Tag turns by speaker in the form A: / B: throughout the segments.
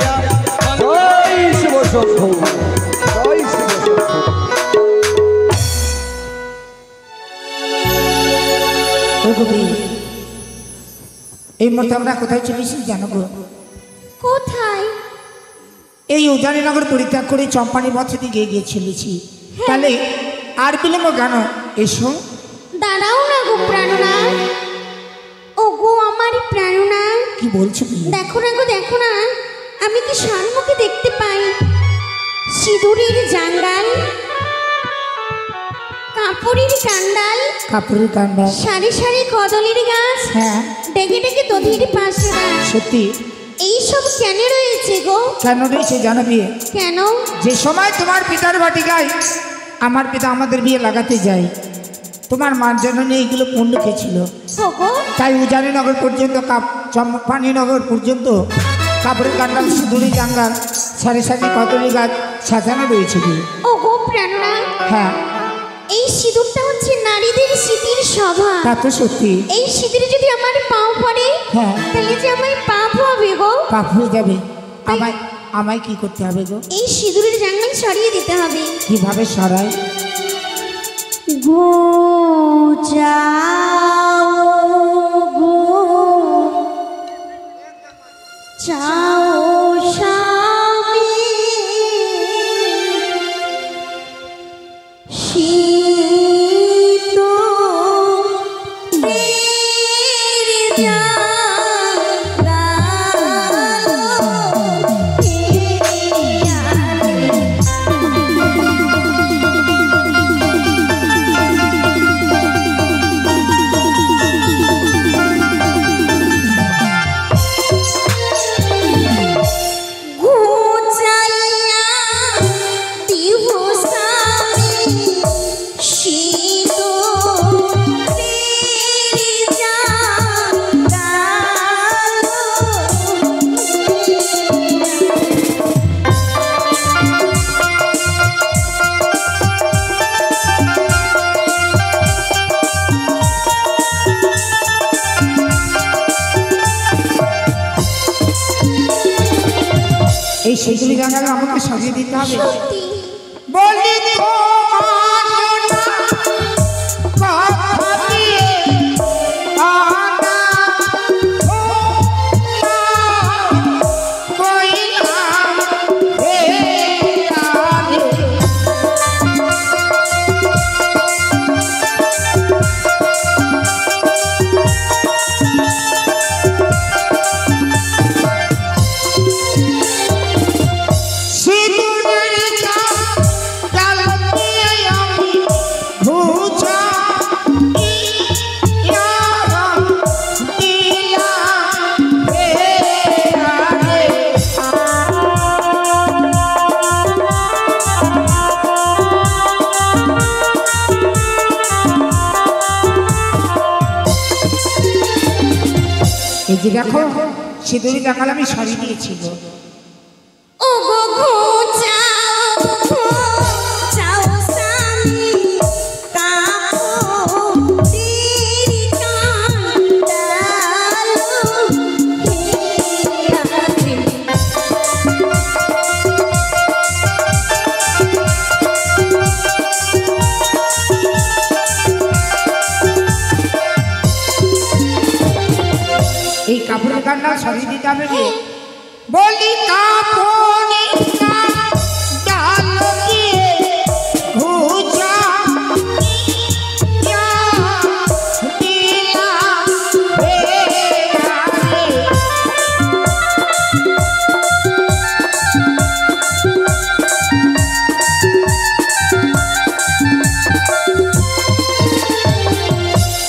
A: দিয়া জয় শিব শম্ভু জয় শিব শম্ভু।
B: এই মুহূর্তে আমরা কোথায় চলেছি জানো গো?
C: কোথায়?
B: এই উজানিনগর পরিত্যাগ করে চম্পানি পথে দিকে গিয়ে চলেছি। তাহলে আর বিলম্ব কেন, এসো।
C: দাঁড়াও না গো প্রাণনাথ, ও গো আমার প্রাণনাথ।
B: কি বলছো?
C: দেখো না গো, দেখো না, আমি কি সম্মুখে দেখতে পাই সিঁদুরের জাঙ্গাল, কাপড়ের কান্ডাল,
B: কাপড়ের কান্ডাল,
C: সারি সারি কদলের গাছ,
B: হ্যাঁ
C: ডেকে ডেকে দধির পাশরা।
B: সত্যি
C: এইসব কেন রয়েছে গো?
B: কেন রয়েছে জানো বিয়ে?
C: কেন?
B: যে সময় তোমার পিতার বাটিকায় আমার পিতা আমাদের বিয়ে লাগাতে যায়, তোমার মার জননী এইগুলো পূর্ণ খেয়েছিল। তাই উজানিনগর পর্যন্ত চম্পানিনগর পর্যন্ত কাপড়ের কান্ডাল, সিঁদুরি জাঙ্গাল, সারি সারি কদলি গাছ সাজানো রয়েছে বিয়ে।
C: ও গো প্রাণনাথ,
B: হ্যাঁ
C: এই সিঁদুরটা হচ্ছে নারীদের স্মৃতির সভা।
B: তা তো সত্যি।
C: এই সিঁদুরে যদি আমার পাও পড়ে,
B: হ্যাঁ
C: তাহলে যে আমায় পাপ হবে গো।
B: পাপ হয়ে যাবে। আমায় কি করতে হবে গো?
C: এই সিঁদুরের জাঙ্গাল সরিয়ে দিতে হবে।
B: কিভাবে সরাই
C: গো? যাও গো, যাও স্বামী,
B: এই সিঁদুরি জাঙ্গাল আমাকে সরিয়ে দিতে হবে। বলি এই যে দেখো সিঁদুরি জাঙ্গাল আমি সরিয়ে দিয়েছি গো।
C: ও গো গো যাও, যাও স্বামী, কাপড়ের কান্ডাল,
B: এই কাপড়ের কান্ডাল সরিয়ে দিতে হবে। বলি কাপড়ের কান্ডাল দিয়ে ঘুচা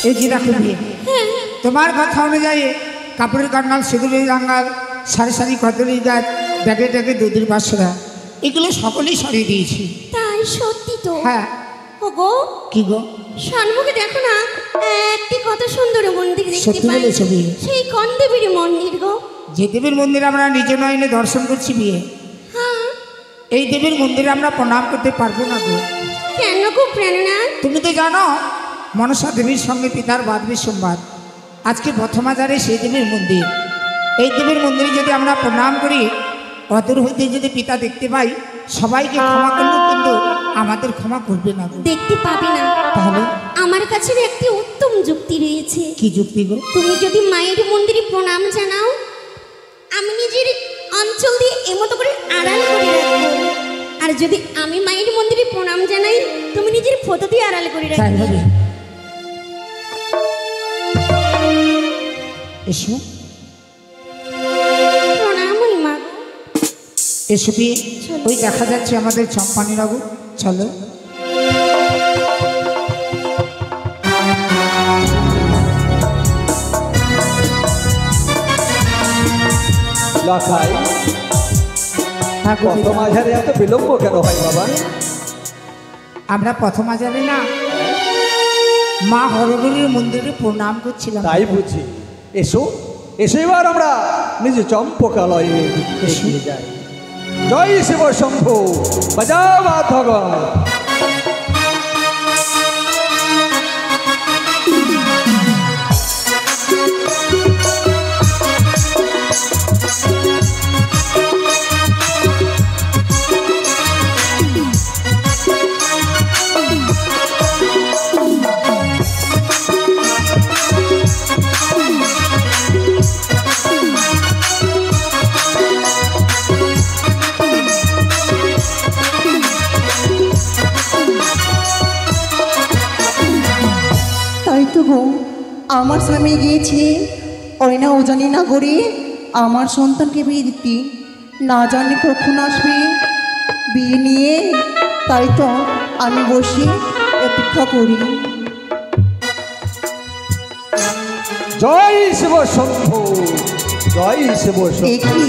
B: এই যে দেখো বিয়ে, তোমার কথা অনুযায়ী কাপড়ের কান্ডাল, সিঁদুরি জাঙ্গাল, সারি সারি কদলি গাছ, ডেকে ডেকে দুধের বাসরা, এগুলো সকলেই সরিয়ে দিয়েছি।
C: তাই সত্যি তো?
B: হ্যাঁ।
C: ও গো
B: কি গো?
C: সম্মুখে দেখো না, একটি কত সুন্দর মন্দির দেখতে
B: সত্যি
C: পাই।
B: বলেছো বিয়ে।
C: সেই কোন দেবীর মন্দির গো?
B: যে দেবীর মন্দির আমরা নিজ নয়নে দর্শন করছি বিয়ে,
C: হ্যাঁ,
B: এই দেবীর মন্দিরে আমরা প্রণাম করতে পারবো না গো।
C: কেন গো প্রাণনাথ?
B: তুমি তো জানো মনসা দেবীর সঙ্গে পিতার বাদ বিসম্বাদ। আজকে প্রথমাজারে সেই দেবীর মন্দির, এই দেবীর মন্দিরে যদি আমরা প্রণাম করি অদূর হইতে যদি পিতা দেখতে পাই সবাইকে ক্ষমা করলো, কিন্তু আমাদের ক্ষমা করবে না গো।
C: দেখতে পাবে না,
B: তাহলে
C: আমার কাছে একটি উত্তম যুক্তি রয়েছে।
B: কি যুক্তি গো?
C: তুমি যদি মায়ের মন্দিরে প্রণাম জানাও, আমি নিজের অঞ্চল দিয়ে এমতো করে আড়াল করে রাখবো। আর যদি আমি মায়ের মন্দিরে প্রণাম জানাই, তুমি নিজের ফটো দিয়ে আড়াল করে
B: তাই
C: রাখবে।
B: হবে। এসো
C: প্রণাম ওই মা।
B: এসো বিয়ে, ওই দেখা যাচ্ছে আমাদের চম্পানি বাবু। চলো
A: লাখাই
B: হ্যাঁ গো,
A: কত মাঝারে এত বিলম্ব কেন হয় বাবা?
B: আমরা প্রথম আজারে না মা হরগৌরীর মন্দিরে প্রণাম করছিলাম।
A: তাই বুঝি। এসো এসো, এবার আমরা নিজে চম্পকালয়ে এগিয়ে যাই। জয় শিব শম্ভু, বাজাও বাধগণ।
D: তাই তো গো, আমার স্বামী গিয়েছে অয়না ওজানি না করে আমার সন্তানকে বিয়ে দিতে, না জানি কখন আসবে বিয়ে নিয়ে। তাই তো আমি বসে অপেক্ষা করি।
A: জয় শিব শম্ভু, জয় শিব শম্ভু,
D: দেখি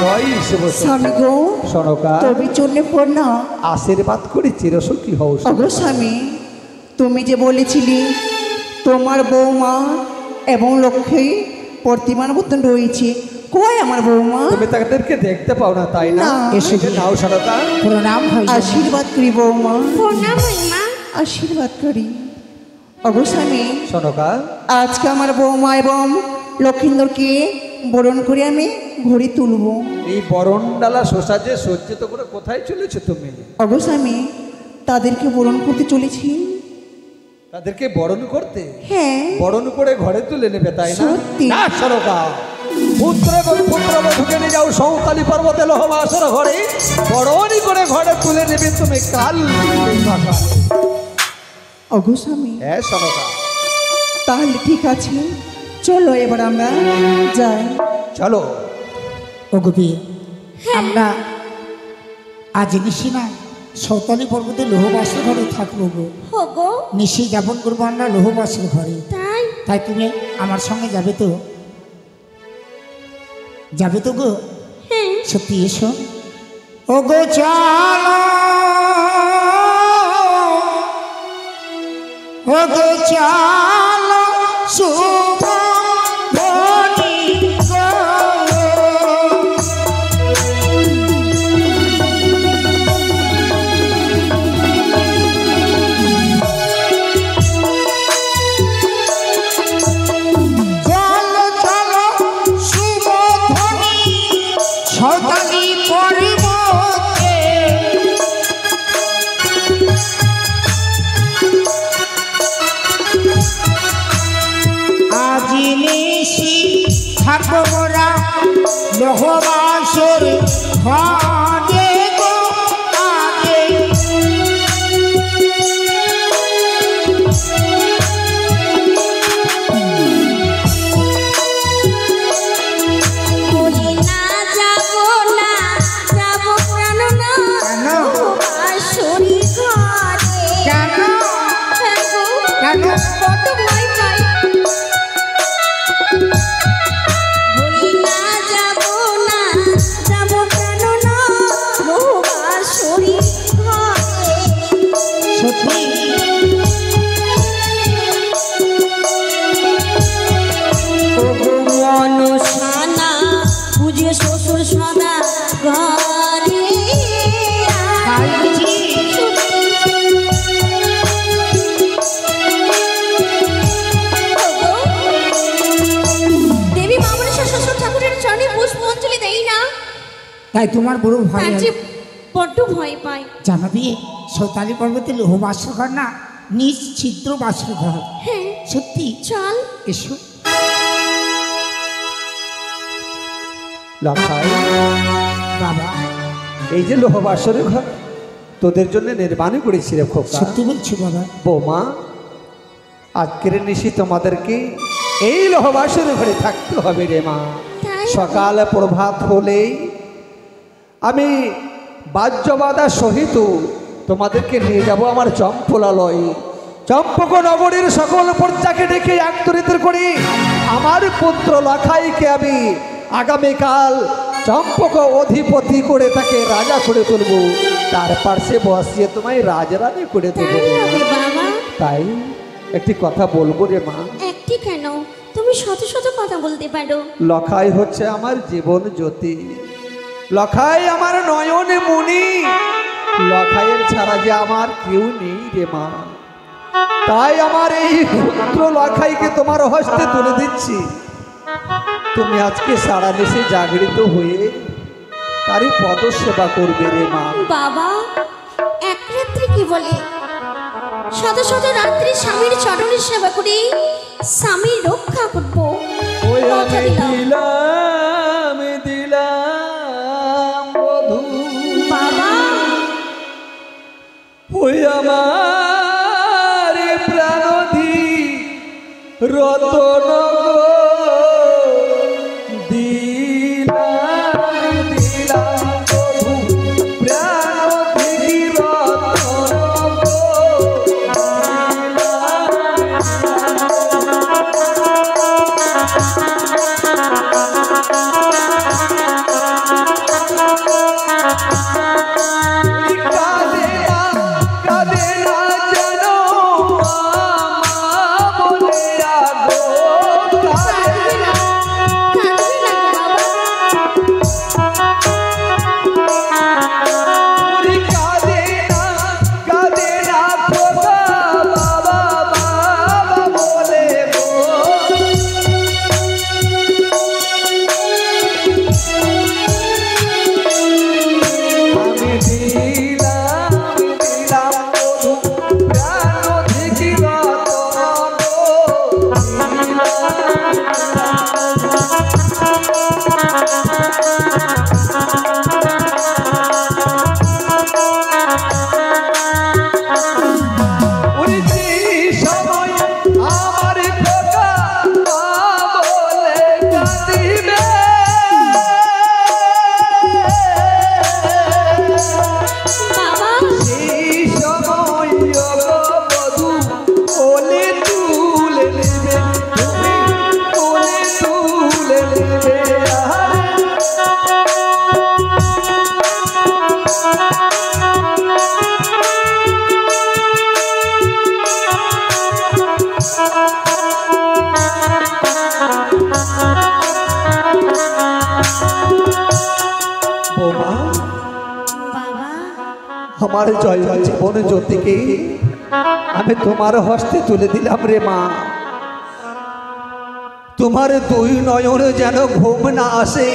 A: জয় শিব শম্ভু।
D: স্বামী গো,
A: সনকা
D: তবে জন্য পড়না।
A: আশীর্বাদ করি চিরসুখী হও।
D: অগো স্বামী, তুমি যে বলেছিলে তোমার বৌমা এবং লক্ষ্মী প্রতিমার মতন রয়েছে, কই আমার বৌমা?
A: তুমি তাদেরকে দেখতে পাও না তাই না?
D: না।
A: এসে নাও সনকা।
B: প্রণাম হয়
D: আশীর্বাদ করি বৌমা,
C: প্রণাম ওই মা।
D: আশীর্বাদ করি। অগো স্বামী,
A: সনকা
D: আজকে আমার বৌমা এবং লক্ষিন্দরকে বরণ করে আমি ঘড়ি তুলব।
A: এই বরণডালা শোষাজে সজ্জিত করে কোথায় চলেছো তুমি?
D: অগো স্বামী, তাদেরকে বরণ করতে চলেছি।
A: তাদেরকে বরণ করতে?
D: হ্যাঁ,
A: বরণ করে ঘরে তুলে নেবে তাই না?
D: সত্যি।
A: না সনকা, পুত্র এবং পুত্রবধূকে নিয়ে যাও সৌতালি পর্বতে লোহমাসর ঘরে, বরণই করে ঘরে তুলে নেবে তুমি কাল সকালে।
D: অগো স্বামী,
A: হ্যাঁ সনকা,
D: তাহলে ঠিক আছে, চলো এবার আমরা যাই।
A: চলো।
B: ও গোপী, আমরা আজ নিশি না সৌতালি পর্বতে লোহবাসের ঘরে থাকবো গো।
C: হোগো
B: নিশি যাপন করবো আমরা লোহবাসের ঘরে।
C: তাই?
B: তাই তুমি আমার সঙ্গে যাবে তো? যাবে তো গো?
C: হ্যাঁ।
B: সত্যি এসো। ও গো চলো, ও গো চলো শুভ ধ্বনি গো। চলো চলো শুভ ধ্বনি সৌতালি পর্বতে, আজি নিশি থাকবো মোরা লোহবাসের ঘরে গো আগে।
C: বলি না যাবো না, যাবো কেন না?
B: কেন?
C: বাসরি ঘরে।
B: কেন?
C: হ্যাঁ গো,
B: কেন?
C: বড্ড ভয় পাই। বলি না যাবো না, যাবো কেন না?
B: তাই তোমার বড় ভয়
C: তার
B: হয়।
C: যে বড্ড ভয় পায়।
B: জানো বিয়ে সৌতালি পর্বতে লোহ বাস্যঘর না, নিজ ছিদ্র বাস্যঘর।
C: হ্যাঁ
B: সত্যি
C: চল।
B: এসো।
A: লখাই,
B: বাবা
A: এই যে লোহবাসর ঘর তোদের জন্য নির্মাণ করেছি রে খোকা।
B: সত্যি বলছি বাবা।
A: বৌমা, আজকের নিশি তোমাদেরকে এই লোহবাসর ঘরে থাকতে হবে রে মা।
C: তাই?
A: সকাল প্রভাত হলেই আমি বাদ্যবাদা সহিত তোমাদেরকে নিয়ে যাব আমার চম্পলালয়ে। চম্পক নগরীর সকল প্রজাকে ডেকে একত্রিত করে আমার পুত্র লখাইকে আমি আগামীকাল চম্পক অধিপতি করে তাকে রাজা করে তুলব, তার পার্শ্বে বসিয়ে তোমায় রাজরানী করে তুলব।
C: তাই হবে বাবা।
A: তাই একটি কথা বলবো রে মা।
C: একটি কেন, তুমি শত শত কথা বলতে পারো।
A: লখাই হচ্ছে আমার জীবন জ্যোতি, লখাই আমার নয়নে মনি, লখাইয়ের ছাড়া যে আমার কেউ নেই রে মা। তাই আমার এই পুত্র লখাইকে তোমার হস্তে তুলে দিচ্ছি। তুমি আজকে সারা দেশে জাগরিত হয়ে তারই পদসেবা করবে রে মা।
C: বাবা এক রাত্রি কি বলে, শত শত রাত্রি স্বামীর চরণের সেবা করে স্বামীর রক্ষা করবো।
A: ওই
C: কথা
A: আমি
C: দিলাম।
A: দিলাম বধূ,
C: বাবা
A: ওই আমার প্রাণধি রতন গো, দিলাম দিলাম বধূ, প্রাণধি রতন গো, কাঁদে না যেন মা বলে আগো, কাঁদে না।
C: কাঁদবি না গো বাবা।
A: ওরে কাঁদে না খোকা, বাবা বাবা বলে গো। আমি দিলাম বধূ, প্রাণ থেকে রতন গো, ওরে যে সময় আমার খোকা মা বলে কাঁদিবে,
C: বাবা
A: সেই সময় ওগো বধূ কোলে তুলে নেবে, তুমি কোলে তুলে নেবে। বৌমা,
C: বাবা
A: আমার জয় জীবন জ্যোতিকে আমি তোমার হস্তে তুলে দিলাম রে মা। তোমার দুই নয়নে যেন ঘুম না আসে,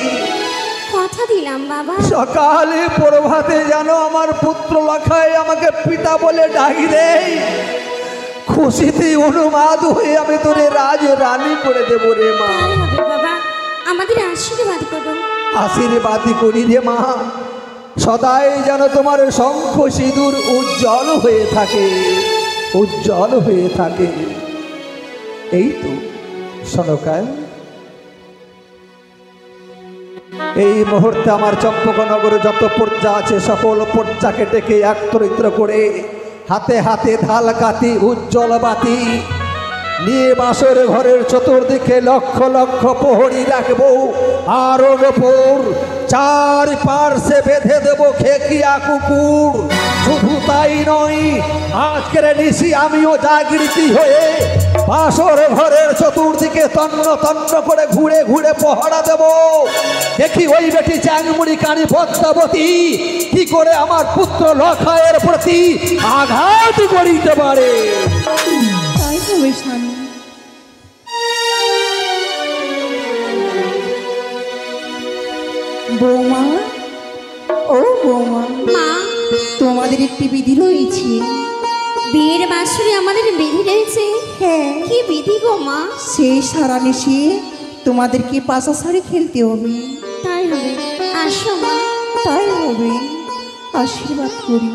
C: কথা দিলাম বাবা।
A: সকালে প্রভাতে যেন আমার পুত্র লখাই আমাকে পিতা বলে ডাকি দেয়। খুশিতে অনুমাদ হয়ে আমি তোরে রাজ রানী করে দেব রে মা।
C: তাই হবে বাবা, আমাদের আশীর্বাদ করো।
A: আশীর্বাদই করি রে মা, সদাই যেন তোমার শঙ্খ সিঁদুর উজ্জ্বল হয়ে থাকে, উজ্জ্বল হয়ে থাকে। এই তো সনকায়, এই মুহূর্তে আমার চম্পকনগরে যত প্রজা আছে সকল প্রজাকে ডেকে একত্রিত করে হাতে হাতে ঢাল কাতি উজ্জ্বল বাতি নিয়ে বাসর ঘরের চতুর্দিকে লক্ষ লক্ষ প্রহরী রাখবো, আর ওর ওপর চার পার্শ্বে বেঁধে দেবো খেকিয়া কুকুর। শুধু তাই নয়, আজকের নিশি আমিও জাগৃতি হয়ে বাসর ঘরের চতুর্দিকে তন্ন তন্ন করে ঘুরে ঘুরে পহরা দেব। দেখি ওই বেটি চ্যাংমুড়ি কানি পদ্মাবতী কি করে আমার পুত্র লখাইয়ের প্রতি আঘাত করিতে পারে।
D: তাই হবে স্বামী। বৌমা, একটি বিধি রয়েছে।
C: বিয়ের বাসরে আমাদের বিধি রয়েছে?
D: হ্যাঁ,
C: কি বিধি গো মা?
D: সেই সারা নিশে তোমাদেরকে পাশা শাড়ি খেলতে হবে।
C: তাই হবে, আসো মা।
D: তাই হবে, আশীর্বাদ করি।